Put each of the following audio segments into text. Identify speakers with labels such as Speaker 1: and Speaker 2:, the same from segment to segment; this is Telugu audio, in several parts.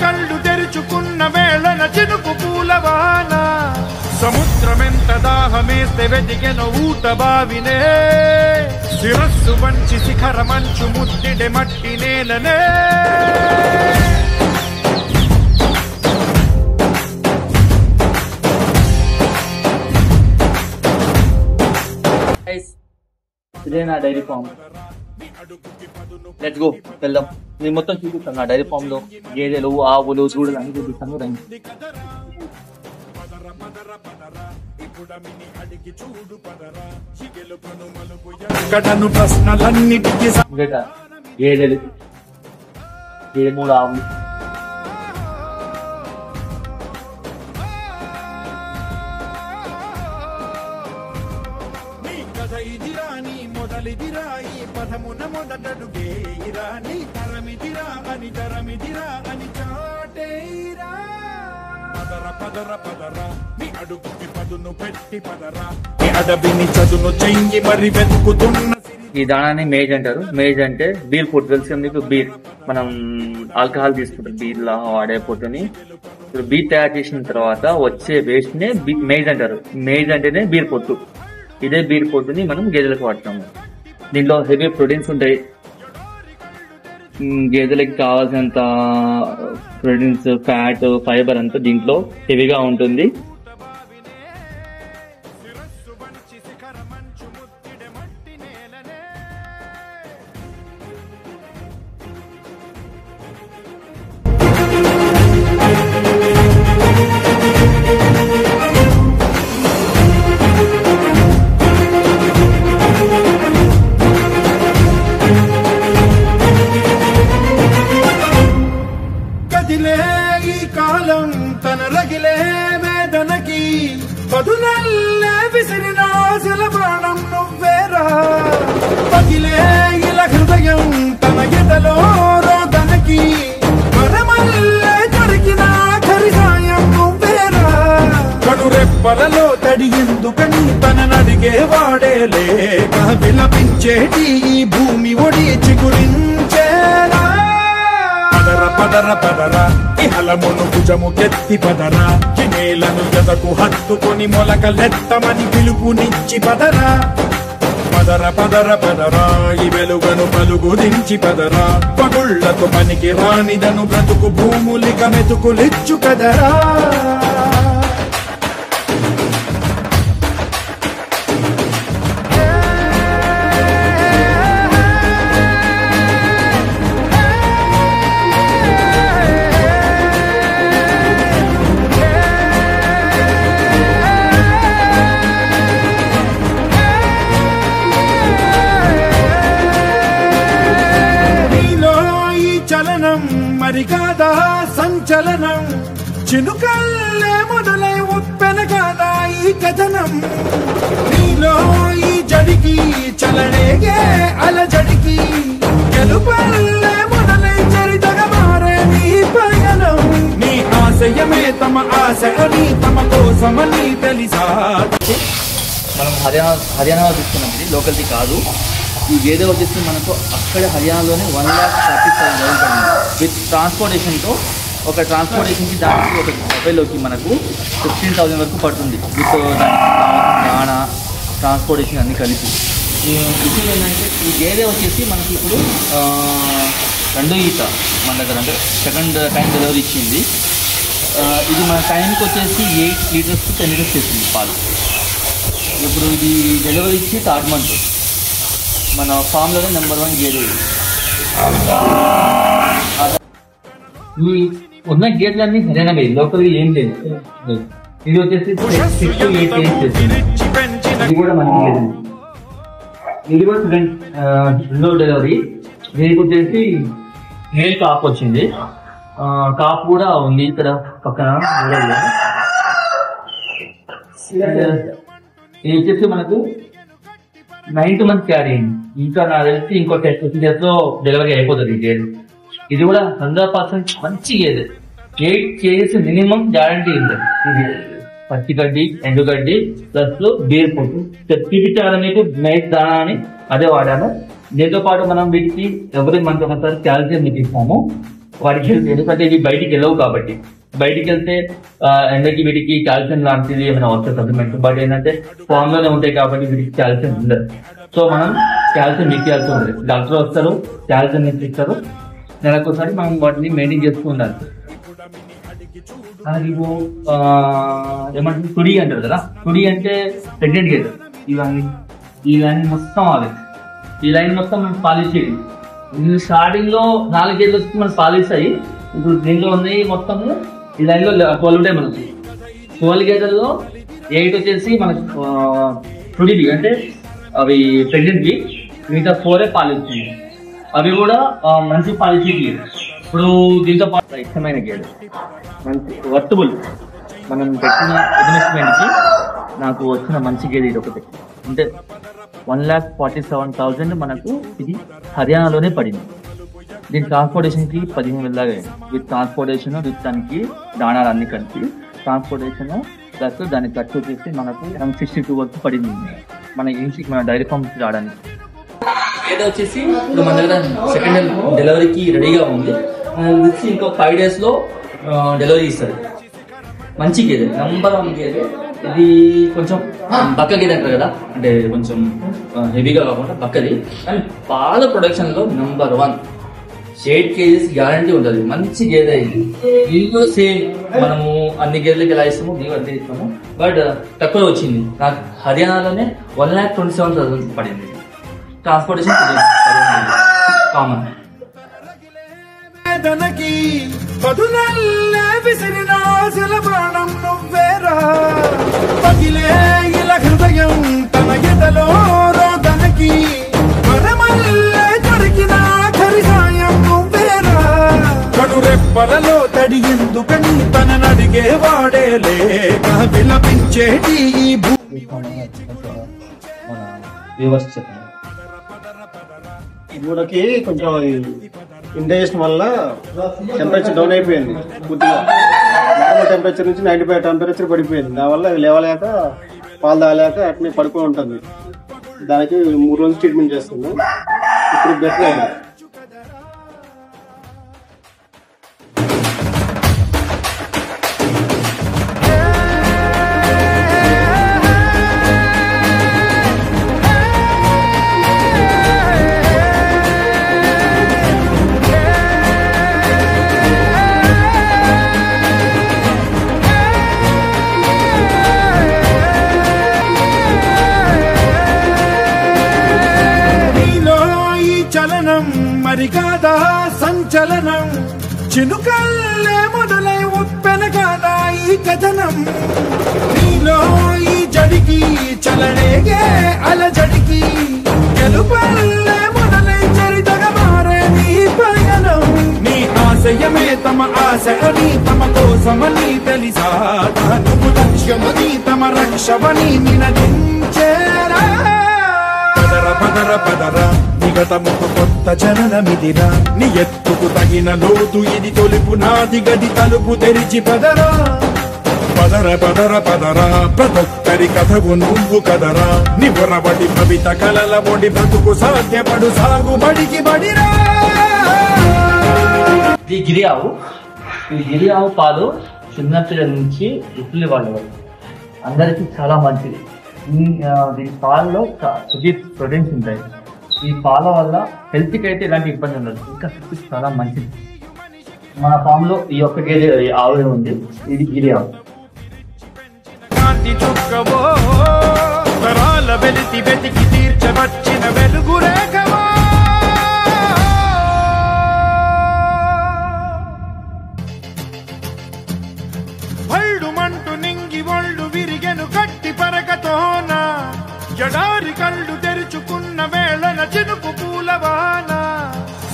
Speaker 1: కళ్ళు తెరుచుకున్న వేళన చినుకు పూలవాన సముద్రమెంత దాహమేస్తే వెతికెన ఊట బావినే శిరస్సు వంచి శిఖర మంచు ముద్దిడే మట్టి నేలనే
Speaker 2: ఇదే నా డైరీ ఫామ్. లెట్స్ గో వెళ్దాం. నేను మొత్తం చూపిస్తాను నా డైరీ ఫామ్ లో గేదెలు ఆవులు దూడలు అన్ని చూపిస్తాను. రండి. గేదెలు 3 ఆవులు
Speaker 1: మొదలిదిరాయి పదమున మొదటడుగే ఇరాని తరమిదిరా అని తరమిదిరా అని చాటేరా పదర పదర పదర మీ అడుగుకి పదును పెట్టి పదరా మీ అడవిని చదును చెయ్యి మరి వెతుకుతున్న.
Speaker 2: ఈ దానాన్ని మేజ్ అంటారు. మేజ్ అంటే బీర్ పొట్టు. తెలుసు మీకు బీర్ మనం ఆల్కహాల్ తీసుకుంటాం బీర్ లా వాడే పొట్టుని. ఇప్పుడు బీర్ తయారు చేసిన తర్వాత వచ్చే వేస్ట్ నే మేజ్ అంటారు. మేజ్ అంటేనే బీర్ పొట్టు. ఇదే బీర్ పొట్టుని మనం గేదెలకు వాడతాము. దీంట్లో హెవీ ప్రోటీన్స్ ఉంటాయి. గేదెలకి కావాల్సినంత ప్రోటీన్స్, ఫ్యాట్, ఫైబర్ అంతా దీంట్లో హెవీగా ఉంటుంది.
Speaker 1: తన రగిలే వేదనకి పదునల్లే విసిరినాశల ప్రాణం నువ్వేరా పగిలే ఇలా హృదయం తన ఎదలో రోదనకి మరమల్లే దొరికిన ఖరిసాయం నువ్వేరా కడురెప్పలలో తడి ఎందుకని తన నడిగే వాడేలే విలపించేటి ఈ భూమి ఒడి చిగురించేరా పదర పదర పదర ఇహలమును భుజము కెత్తి పదరా నేలను జతకు హత్తుకొని మొలకలెత్తమని పిలుపునిచ్చి పదరా పదర పదర పదరా ఈ వెలుగను పలుగు దించి పదరా పగుళ్లకు పనికి రానిదను బ్రతుకు భూములిక మెతుకులిచ్చు కదరా. మరి కాదా సంచలనం చినుకల్లే మొదలై ఉప్పెన కాదా ఈ కథనం నీలో ఈ జడికి చలనేగే అలజడికి గెలుపల్లే మొదలై చరితగా మారే నీ పయనం నీ ఆశయమే తమ ఆశ అని తమ కోసమని తెలిసా.
Speaker 2: మనం హర్యానా తీసుకున్నాం. ఇది లోకల్ది కాదు. ఈ గేదె వచ్చేసి మనకు అక్కడ హర్యానాలోనే 1,35,000 విత్ ట్రాన్స్పోర్టేషన్తో. ఒక ట్రాన్స్పోర్టేషన్కి దానికి ఒక మొబైల్లోకి మనకు 15,000 వరకు పడుతుంది విత్ దానికి దాణా ట్రాన్స్పోర్టేషన్ అన్ని కలిపి. ఈ విషయం ఏంటంటే ఈ గేదె వచ్చేసి మనకి ఇప్పుడు 2 ఈత మన దగ్గర అంటే సెకండ్ టైం డెలివరీ ఇచ్చింది. ఇది మన టైంకి వచ్చేసి 8 లీటర్స్ టు 10 లీటర్స్ చేస్తుంది పాలు. ఇప్పుడు ఇది డెలివరీ ఇచ్చి 3rd మంత్. మన ఫామ్లోనే నెంబర్ 1 గేదె. ఈ ఉన్న గేదెలన్నీ హర్యానా గేదె, లోకల్గా ఏం లేదు. ఇది వచ్చేసి 6 to 8 days చేస్తుంది. ఇది కూడా మంచి గేదె. ఇది కూడా 2వ డెలివరీ. దీనికి వచ్చేసి మేల్ కాపు వచ్చింది. కాపు కూడా ఉంది ఇక్కడ పక్కన. ఇది వచ్చేసి మనకు 9th మంత్ క్యారీ అయింది. ఇంకా నాకు తెలిసి ఇంకో 10 days లో డెలివరీ అయిపోతుంది ఈ గేదె. ఇది కూడా 100% మంచి గేదె. 8 kgs మినిమం గ్యారంటీ ఉంది. ఇది పచ్చిగడ్డి, ఎండుగడ్డి ప్లస్ బీర్ పొట్టు చూపించాలని మీకు నైట్ దానా అని అదే వాడాను. దీంతో పాటు మనం వీటికి ఎవరి మంత్ ఒకసారి క్యాల్షియం మీకు ఇస్తాము. వాటికి ఎందుకంటే ఇవి బయటికి వెళ్ళవు కాబట్టి. బయటికి వెళ్తే ఎండకి వీటికి కాల్షియం లాంటిది ఏమైనా వస్తుంది సప్లిమెంట్, బట్ ఏంటంటే ఫామ్ లోనే ఉంటాయి కాబట్టి వీటికి కాల్షియం ఉండదు. సో మనం కాల్షియం ఇచ్చేయాల్సి ఉంటుంది. డాక్టర్ వస్తారు, కాల్షియం ఇస్తారు, నెలకోసారి మనం వాటిని మెయింటైన్ చేస్తూ ఉండాలి. ఏమంటే తుడి అంటారు కదా, తుడి అంటే ప్రెగ్నెంట్ గేదె. ఇవన్నీ ఈ లైన్ మొత్తం అవి, ఈ లైన్ మొత్తం మనం పాలిష్ చేయాలి. స్టార్టింగ్ లో 4 గేదెలు వస్తే మనం పాలిష్ అయ్యి, ఇప్పుడు దీంట్లో ఉన్నాయి మొత్తం ఈ లైన్ లో 12 ఉంటాయి మనకి. 12 గేదెల్లో 8 వచ్చేసి మనకి తుడివి అంటే అవి ప్రెగ్నెంట్వి, మిగతా 4 పాలిష్. అవి కూడా మంచి పాలిష్. ఇప్పుడు దీంతో పాటు ఇష్టమైన గేదె మంచి వర్తబుల్ మనం పెట్టిన ఇన్వెస్ట్మెంట్కి నాకు వచ్చిన మంచి గేదె ఇది ఒకటి. అంటే 1,47,000 మనకు ఇది హర్యానాలోనే పడింది. దీని ట్రాన్స్పోర్టేషన్కి 15,000 దాకా అయింది. విత్ ట్రాన్స్పోర్టేషన్, విత్ దానికి దాణాలు అన్ని కలిపి ట్రాన్స్పోర్టేషన్ ప్లస్ దానికి ఖర్చు వచ్చేసి మనకు 162 వరకు పడింది మన ఇంటికి, మన డైరీ ఫార్మ్కి రావడానికి. గేదె వచ్చేసి ఇప్పుడు మన దగ్గర సెకండ్ డెలివరీకి రెడీగా ఉంది. ఇంకో 5 days లో డెలివరీ ఇస్తుంది. మంచి గేదె, నంబర్ 1 గేదె. ఇది కొంచెం బక్క గేదె అంటారు కదా, అంటే కొంచెం హెవీగా కాకుండా బక్కది, అండ్ పాల ప్రొడక్షన్ లో నంబర్ 1. 8 kgs గ్యారంటీ ఉంటుంది. మంచి గేదె ఇది. ఇది కూడా సేమ్ మనము అన్ని గేదెలకి ఎలా ఇస్తామో దీని అదే ఇస్తాము, బట్ తక్కువ వచ్చింది. నాకు హర్యానాలోనే 1,27,000 పడింది. Transportation common.
Speaker 1: తనకి పదునల్లే విసిరిన ఆశల ప్రాణం నువ్వేరా, పగిలే ఇలా హృదయం తన ఎదలో రోదనకి, పరమల్లే దొరికిన ఆఖరి సాయం నువ్వేరా, కడురెప్పలలో తడి ఎందుకని తననడిగే వాడేలే విలపించేటి ఈ
Speaker 3: గూడకి కొంచెం ఇండైజెషన్ వల్ల టెంపరేచర్ డౌన్ అయిపోయింది. పూర్తిగా నార్మల్ టెంపరేచర్ నుంచి 95 టెంపరేచర్ పడిపోయింది. దానివల్ల లేవలేక పాలు తాగలేక అట్నే పడుకొని ఉంటుంది. దానికి 3 రోజులు ట్రీట్మెంట్ చేస్తున్నాం. ఇప్పుడు బెటర్ అయింది.
Speaker 1: మరి కాదా సంచలనం, చినుకల్లే మొదలై ఉప్పెన కాదా ఈ కథనం, నీలో ఈ జడికి చలనేగే అలజడికి, గెలుపల్లే మొదలై చరితగా మారే నీ పయనం, నీ ఆశయమే తమ ఆశ అని తమ కోసమని తెలిసా, నువ్వు లక్ష్యమని తమ రక్షమని నినదించేరా, పదర పదర పదర నిగతముకు కొత్త జననమిదిరా, నీ ఎత్తుకు తగిన లోతు ఇది తొలుపు నాది గది తలుపు తెరిచి పదరా, పదర పదర పదరా ప్రతొక్కరి కథవు నువ్వు కదరా, నివరబడి భవిత కలల బొడి బ్రతుకు సాధ్యపడు సాగుబడికి బడిరా.
Speaker 2: ఈ గిరి ఆవు, ఈ గిరి ఆవు పాలు చిన్నపిల్లల నుంచి ఇట్లు వాళ్ళవారు అందరికీ చాలా మంచిది. దీని పాలలో ప్రోటీన్స్ ఉంటాయి. ఈ పాల వల్ల హెల్త్కి అయితే ఎలాంటి ఇబ్బంది ఉండదు, ఇంకా చాలా మంచిది. మన ఫామ్ లో ఈ ఒక్క గేదె ఆవు ఉంది, ఇది గిరి ఆవు.
Speaker 1: వెతికి తీర్చవచ్చిన వెలుగు రేఖవా, మంటు నింగి ఒళ్ళు విరిగెను గట్టి పరకతోన, ఎడారి కళ్ళు తెరుచుకున్న వేళన చినుకు పూలవాన,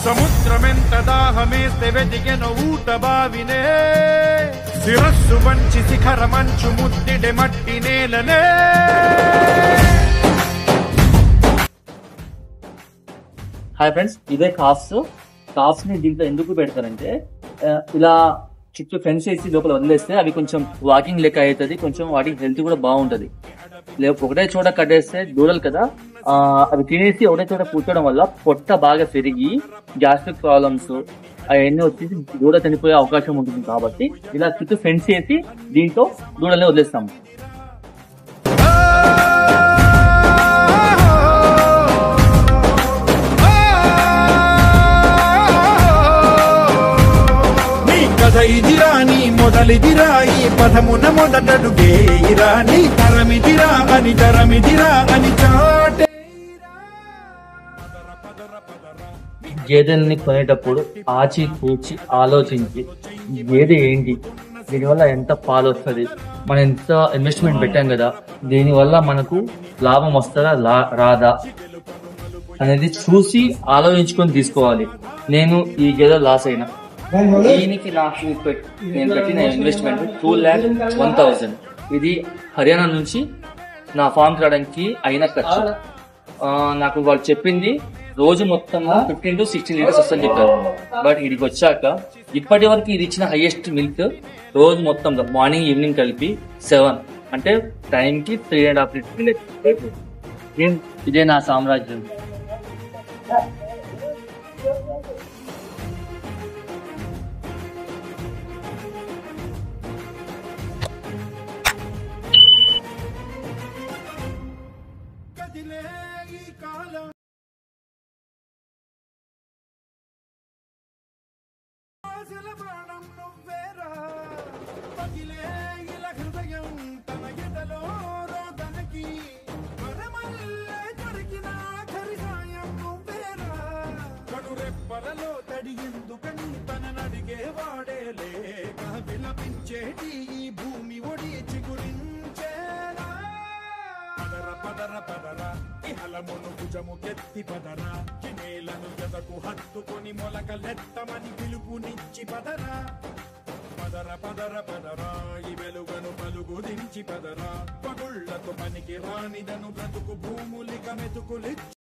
Speaker 1: సముద్రమెంత దాహమేస్తే వెతికెను ఊట బావినే, శిరస్సు వంచి శిఖర మంచు ముద్దిడె మట్టి నేలనే.
Speaker 2: హాయ్ ఫ్రెండ్స్, ఇదే కాఫ్స్ ని దీంట్లో ఎందుకు పెడతారంటే ఇలా చుట్టూ ఫెన్స్ వేసి లోపల వదిలేస్తే అవి కొంచెం వాకింగ్ లెక్క అవుతుంది, కొంచెం వాటికి హెల్త్ కూడా బాగుంటది. ఒకటే చోట కట్టేస్తే దూడలు కదా, అవి తినేసి ఒకటే చోట కూర్చోవడం వల్ల పొట్ట బాగా పెరిగి గ్యాస్ట్రిక్ ప్రాబ్లమ్స్, అవన్నీ వచ్చేసి దూడ చనిపోయే అవకాశం ఉంటుంది కాబట్టి ఇలా చుట్టూ ఫెన్స్ చేసి దీంతో దూడల్ని వదిలేస్తాము.
Speaker 1: ఇదిరా నీ మొదలిదిరా ఈ పదమున మొదటడుగేయిరా నీ తరమిదిరా అని చాటే.
Speaker 2: గేదెల్ని కొనేటప్పుడు ఆచి కూర్చి ఆలోచించి గేదె ఏంటి, దీనివల్ల ఎంత పాలు వస్తుంది, మనం ఎంత ఇన్వెస్ట్మెంట్ పెట్టాం కదా, దీనివల్ల మనకు లాభం వస్తుందా రాదా అనేది చూసి ఆలోచించుకొని తీసుకోవాలి. నేను ఈ గేదె లాస్ అయినా, దీనికి నాకు నేను పెట్టిన ఇన్వెస్ట్మెంట్ 2,01,000. ఇది హర్యానా నుంచి నా ఫామ్ రావడానికి అయిన ఖర్చు. నాకు వాళ్ళు చెప్పింది రోజు మొత్తం 15 to 16 లీటర్స్ వస్తుందని చెప్పారు. బట్ ఇదికి వచ్చాక ఇప్పటి వరకు ఇది ఇచ్చిన హైయెస్ట్ మిల్క్ రోజు మొత్తం మార్నింగ్ ఈవినింగ్ కలిపి 7 అంటే టైంకి 3.5 లీటర్స్. ఇదే నా సామ్రాజ్యం.
Speaker 1: రెప్పలలో తడి ఎందుకని తననడిగే వాడేలే విలపించేటి ఈ భూమి ఒడి చిగురించేలా. పదర పదర పదర ఇహలమును భుజము కెత్తి పదర నేలను జతకు హత్తుకొని మొలకలెత్తమని పిలుపునిచ్చి పదర. పదర పదర పదర ఈ వెలుగను పలుగు దించి పదర పగుళ్లకు పనికి రానిదను బ్రతుకు భూములిక మెతుకులిచ్చి